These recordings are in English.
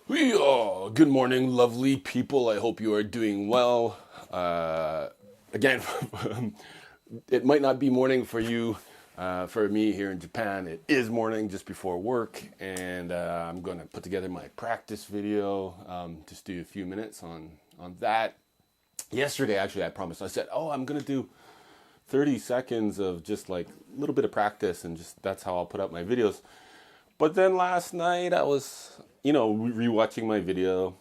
Good morning, lovely people. I hope you are doing well. Again, it might not be morning for you. For me here in Japan, it is morning just before work, and I'm going to put together my practice video. Just do a few minutes on that. Yesterday, actually, I promised. I said, "Oh, I'm going to do 30 seconds of just like a little bit of practice, and just that's how I'll put out my videos." But then last night I was, rewatching my video,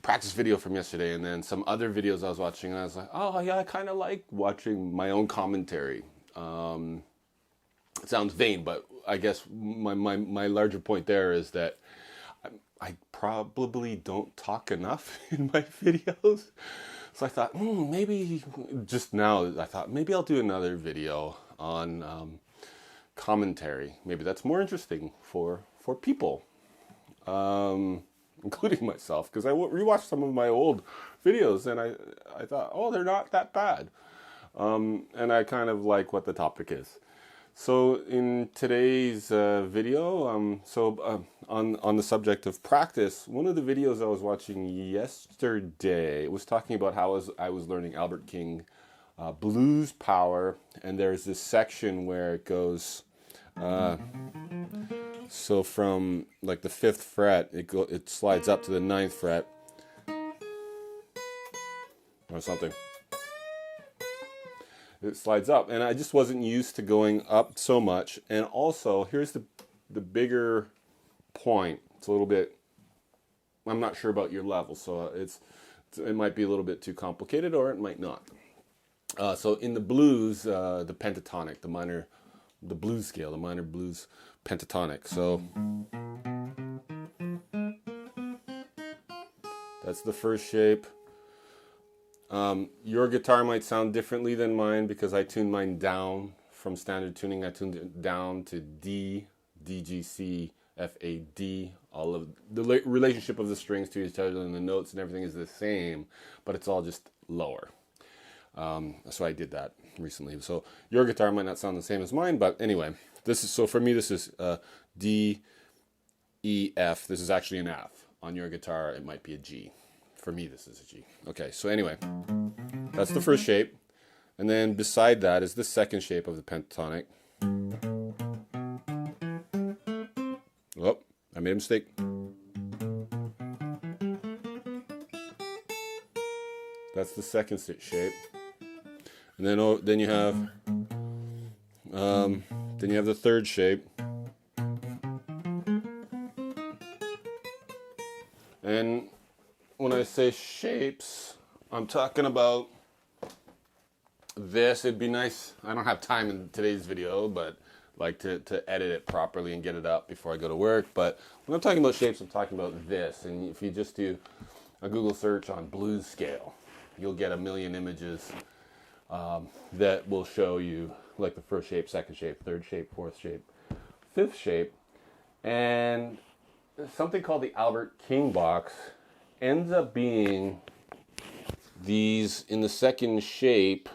practice video from yesterday, and then some other videos I was watching, and I was like, oh yeah, I kind of like watching my own commentary. It sounds vain, but I guess my larger point there is that I probably don't talk enough in my videos. So I thought, maybe just now, I thought maybe I'll do another video on commentary. Maybe that's more interesting for people, including myself, because I rewatched some of my old videos and I thought, oh, they're not that bad, and I kind of like what the topic is. So in today's video, on the subject of practice, one of the videos I was watching yesterday was talking about how I was learning Albert King blues power, and there's this section where it goes. So from like the 5th fret, it slides up to the 9th fret or something. It slides up, and I just wasn't used to going up so much. And also, here's the bigger point. It's a little bit. I'm not sure about your level, so it might be a little bit too complicated, or it might not. So in the blues, the pentatonic, the blues scale, the minor blues pentatonic. So that's the first shape. Your guitar might sound differently than mine because I tuned mine down from standard tuning. I tuned it down to D, D, G, C, F, A, D. All of the relationship of the strings to each other and the notes and everything is the same, but it's all just lower. So I did that recently. So your guitar might not sound the same as mine, but anyway, for me, this is D, E, F. This is actually an F. On your guitar, it might be a G. For me, this is a G. Okay, so anyway, that's the first shape. And then beside that is the second shape of the pentatonic. Oh, I made a mistake. That's the second shape. And then you have the third shape. And when I say shapes, I'm talking about this. It'd be nice. I don't have time in today's video, but like to edit it properly and get it up before I go to work. But when I'm talking about shapes, I'm talking about this. And if you just do a Google search on blues scale, you'll get a million images that will show you like the first shape, second shape, third shape, fourth shape, fifth shape. And something called the Albert King box ends up being these, in the second shape,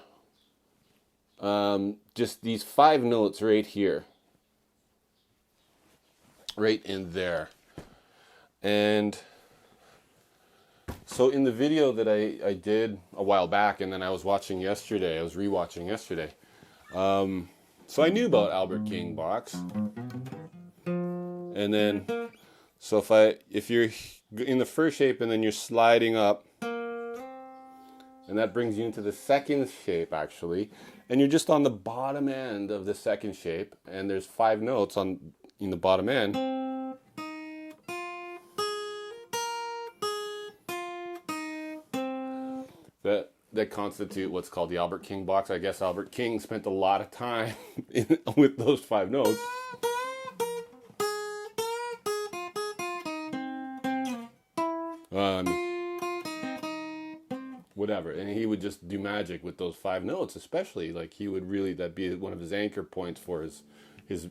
just these 5 notes right here, right in there. And so in the video that I did a while back, and then I was rewatching yesterday, so I knew about Albert King box. And then, so if you're in the first shape and then you're sliding up, and that brings you into the second shape actually, and you're just on the bottom end of the second shape, and there's 5 notes in the bottom end. That constitute what's called the Albert King box. I guess Albert King spent a lot of time with those 5 notes. Whatever, and he would just do magic with those 5 notes, especially like he would really, that'd be one of his anchor points for his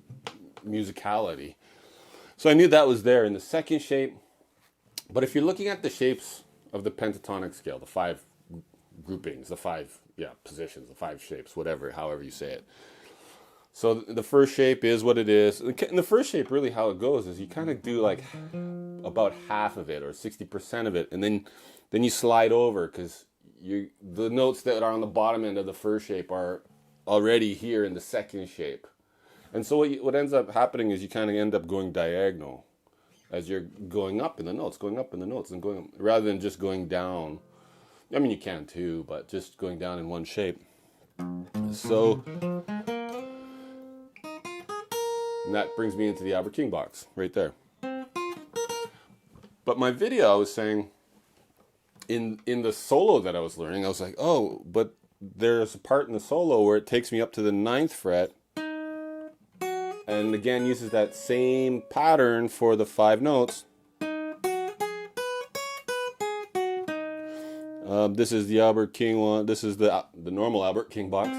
musicality. So I knew that was there in the second shape. But if you're looking at the shapes of the pentatonic scale, the 5 groupings, the 5 positions, the 5 shapes, however you say it. So the first shape is what it is. And the first shape, really how it goes is you kind of do like about half of it or 60% of it, and then you slide over because the notes that are on the bottom end of the first shape are already here in the second shape. And so what ends up happening is you kind of end up going diagonal as you're going up in the notes, and going up, rather than just going down. I mean, you can too, but just going down in one shape. So, and that brings me into the Albert King box right there. But my video, I was saying, in the solo that I was learning, I was like, oh, but there's a part in the solo where it takes me up to the 9th fret, and again uses that same pattern for the 5 notes. This is the Albert King one. This is the normal Albert King box.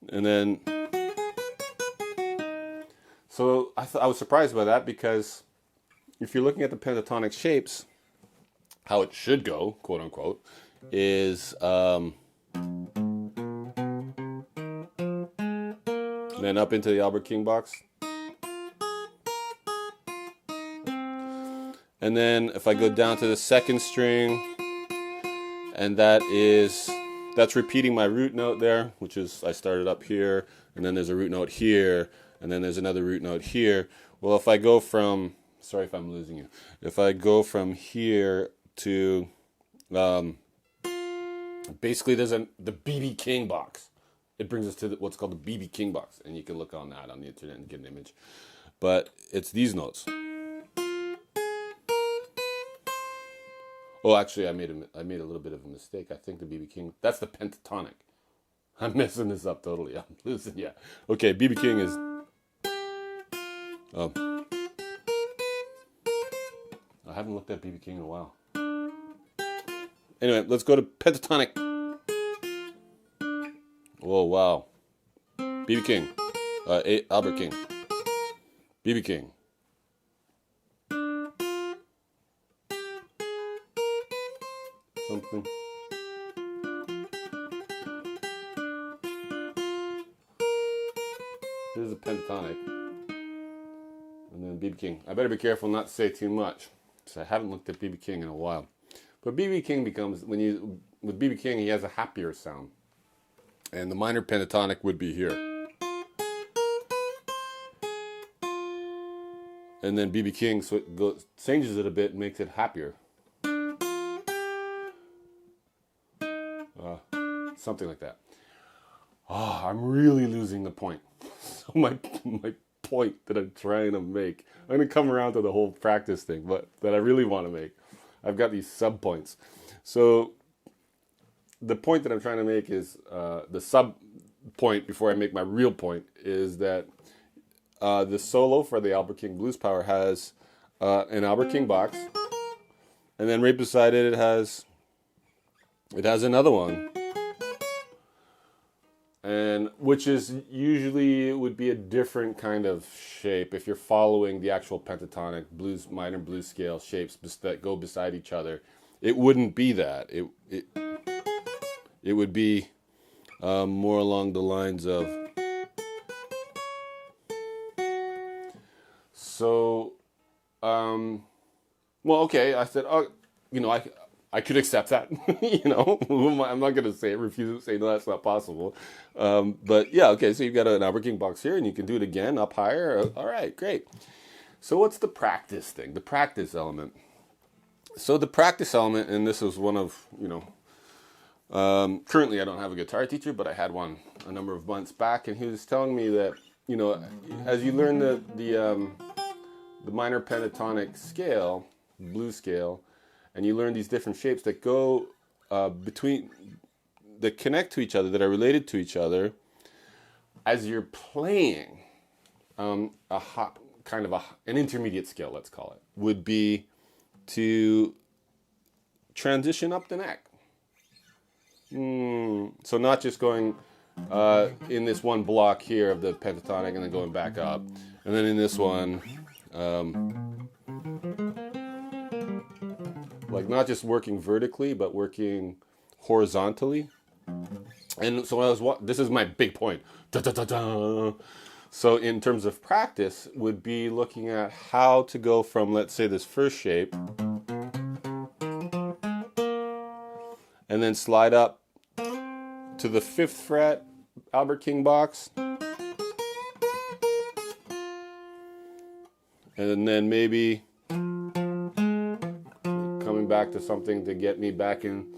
And then, so I was surprised by that, because if you're looking at the pentatonic shapes, how it should go, quote unquote, is then up into the Albert King box. And then if I go down to the 2nd string, and that's repeating my root note there, which is, I started up here, and then there's a root note here, and then there's another root note here. Well, if I go from, sorry if I'm losing you, if I go from here to, basically there's the B.B. King box. It brings us to what's called the B.B. King box, and you can look on that on the internet and get an image. But it's these notes. Oh, actually, I made a little bit of a mistake. I think the B.B. King, that's the pentatonic. I'm messing this up totally. I'm losing, yeah. Okay, B.B. King is... I haven't looked at B.B. King in a while. Anyway, let's go to pentatonic. Whoa, wow. B.B. King. Albert King. B.B. King. Something. This is a pentatonic. And then B.B. King. I better be careful not to say too much, because I haven't looked at B.B. King in a while. But B.B. King becomes, with B.B. King, he has a happier sound. And the minor pentatonic would be here. And then B.B. King changes it a bit and makes it happier. Something like that. Oh, I'm really losing the point. So my point that I'm trying to make, I'm going to come around to the whole practice thing, but that I really want to make. I've got these sub points. So the point that I'm trying to make is, the sub point before I make my real point, is that the solo for the Albert King Blues Power has an Albert King box, and then right beside it, it has another one. And which is usually, it would be a different kind of shape if you're following the actual pentatonic minor blues scale shapes that go beside each other. It wouldn't be that. It would be more along the lines of. So, well, okay. I said, oh, I could accept that, I'm not going to refuse to say, no, that's not possible. But yeah, okay, so you've got an Albert King box here, and you can do it again up higher. All right, great. So what's the practice thing, the practice element? So the practice element, and this is one of, currently I don't have a guitar teacher, but I had one a number of months back, and he was telling me that, as you learn the minor pentatonic scale, blues scale, and you learn these different shapes that go that connect to each other, that are related to each other, as you're playing, an intermediate scale, let's call it, would be to transition up the neck. So not just going in this one block here of the pentatonic and then going back up, and then in this one, like not just working vertically, but working horizontally. And so this is my big point. Da, da, da, da. So in terms of practice, would be looking at how to go from, let's say, this first shape, and then slide up to the 5th fret Albert King box, and then maybe coming back to something to get me back in,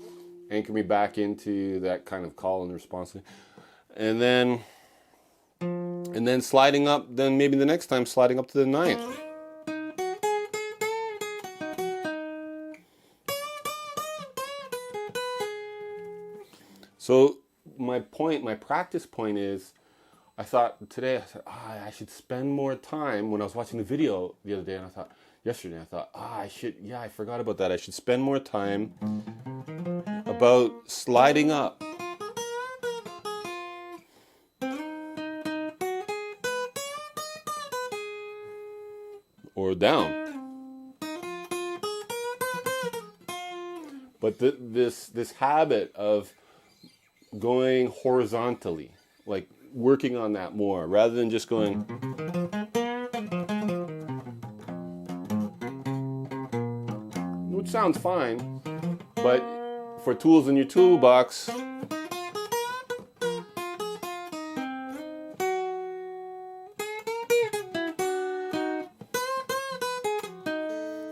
anchor me back into that kind of call and response, and then sliding up, then maybe the next time sliding up to the 9th. So my practice point is, I thought today, I should spend more time. When I was watching the video the other day, and I thought, I forgot about that. I should spend more time about sliding up. Or down. But this habit of going horizontally, like working on that more, rather than just going, which sounds fine, but for tools in your toolbox,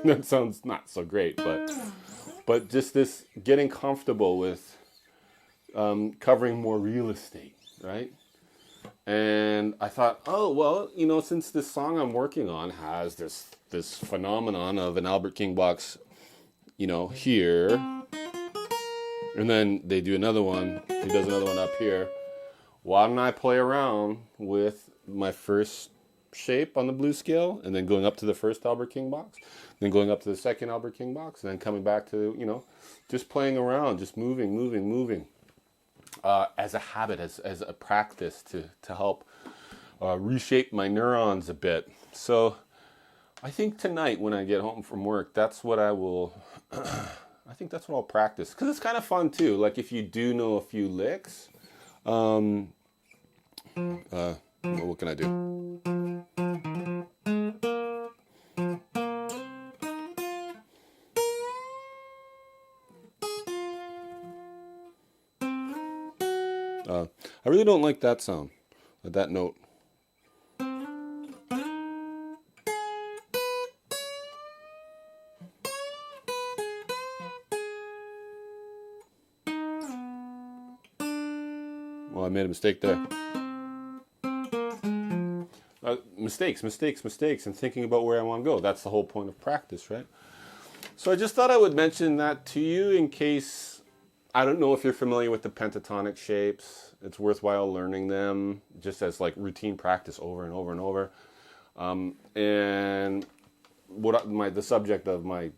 that sounds not so great, but just this getting comfortable with covering more real estate, right? And I thought, oh, well, since this song I'm working on has this phenomenon of an Albert King box, here, and then they do another one, he does another one up here, why don't I play around with my first shape on the blues scale, and then going up to the first Albert King box, then going up to the second Albert King box, and then coming back to, just playing around, just moving. As a habit, as a practice to help reshape my neurons a bit. So I think tonight when I get home from work, that's what I will, I think that's what I'll practice. Because it's kind of fun too. Like if you do know a few licks, what can I do? I really don't like that sound, that note. Well, I made a mistake there. Mistakes, and thinking about where I want to go. That's the whole point of practice, right? So I just thought I would mention that to you in case, I don't know if you're familiar with the pentatonic shapes. It's worthwhile learning them just as like routine practice over and over and over. And the subject of my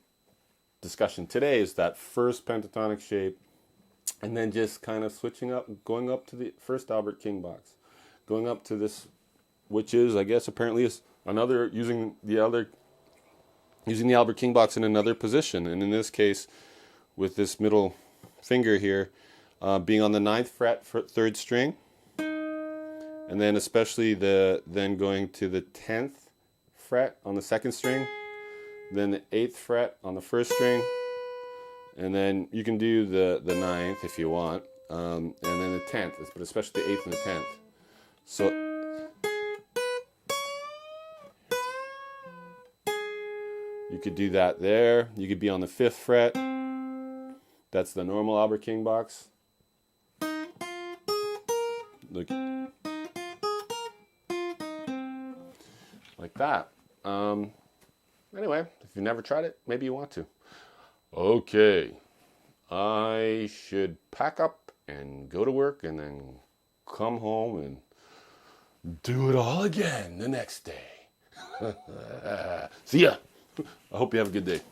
discussion today is that first pentatonic shape, and then just kind of switching up, going up to the first Albert King box, going up to this, which is, I guess, apparently is another, using the Albert King box in another position. And in this case, with this middle finger here, being on the 9th fret, 3rd string, and then especially then going to the 10th fret on the 2nd string, then the 8th fret on the 1st string, and then you can do the 9th if you want, and then the 10th, but especially the 8th and the 10th. So you could do that there. You could be on the 5th fret. That's the normal Albert King box. Look, like that. Anyway, if you've never tried it, maybe you want to. Okay, I should pack up and go to work and then come home and do it all again the next day. See ya. I hope you have a good day.